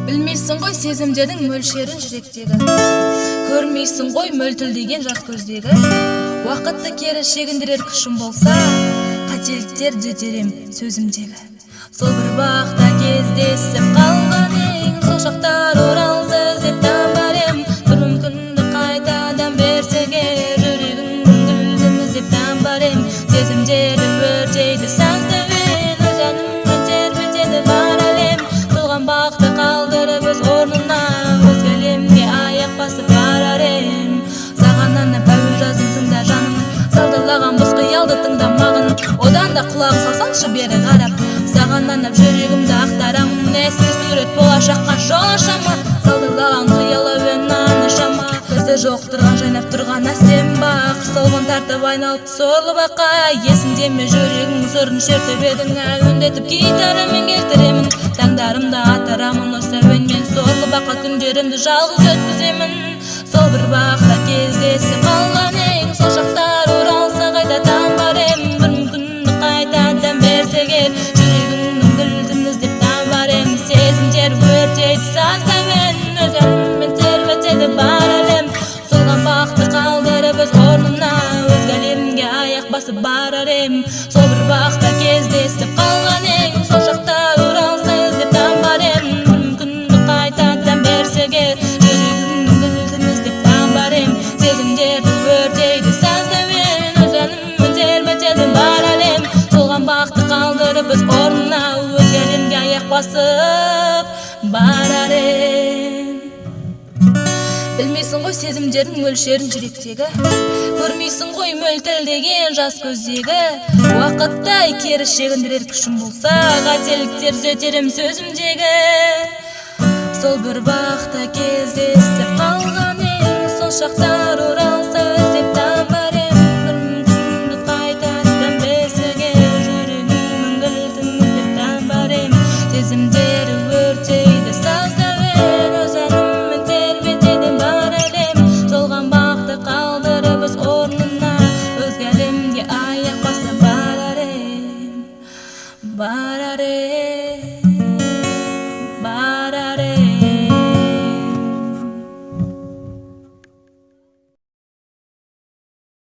Bilmейсің ғой сезімдердің мөлшерін жүректегі, көрмейсің ғой мөлтілдеген жас көздегі. Уақытты кері шегіндірер күшім болса, қателіктер түзетер сөзімдегі. Сол бір бақта кездесіп қалған ең, сол шақтар оралса іздеп табар ем. Бір мүмкіндік қайтадан берсеге, жүрегімнің гүлін іздеп табар ем. Сезімдері өртейді сазбен, өз әніммен тербетеді бар әлем. Солған бақты қалдырып өз орнына, өзге әлемге аяқ басып барар ем. Саған арнап әуен жаздым, тыңда жаным, салдырлаған бос қиялды тыңдамағын. Одан да құлағын салсаңшы бері қарап, саған арнап жүрегімді ақтарамын. Ескі сурет болашаққа жол ашама, салдырлаған қиял әуен анашама. Көзі жоқ тұрған, жайнап тұрған әсем бақ, солғын тартып айналып сорлы бақа. Есіңде ме жүрегің сырын шертіп едің, әуендетіп гитарамен келтіремін. Таңдарымда атарамын осы әуенмен, сорлы бақа күндерімді жалғыз өткіземін. Сол бір бақта кездесіп қалған ең, сол шақтар оралса қайтадан бар ем. Бір мүмкіндік қайтадан берсеге, жүрегімнің гүлін іздеп табар ем. Сезімдер өртейді сазбен, өз әлеммен тербетеді бар әлем. Солған бақты қалдырып өз орнына, өзге әлемге аяқ басып барар ем. Сол бір бақта кездесіп қалған ең, сол шақтар оралса іздеп табар ем. Бір мүмкіндік қайтадан берсеге, жүрегімнің гүлін іздеп табар ем. Сезімдерді өртейді сазбен, өз әлеммен тербетеді бар әлем. Солған бақты қалдырып өз орнына, өзге әлемге аяқ басып барар ем. Білмейсің ғой сезімдердің мөлшерін жүректегі, көрмейсің ғой мөлтілдеген жас көздегі. Уақыттай кері шегіндірер күшім болса, қателіктер түзетер сөзімдегі. Сол бір бақта кездесіп қалған ең, сол шақтар оралса іздеп табар ем. Бір мүмкіндік қайтадан берсеге, жүрегімнің гүлін іздеп табар ем. Сезімдері өртейді саздармен, өз әніммен тербетеді бар әлем. Солған бақты қалдырып өз орнына, өзге әлемге аяқ басып барар ем.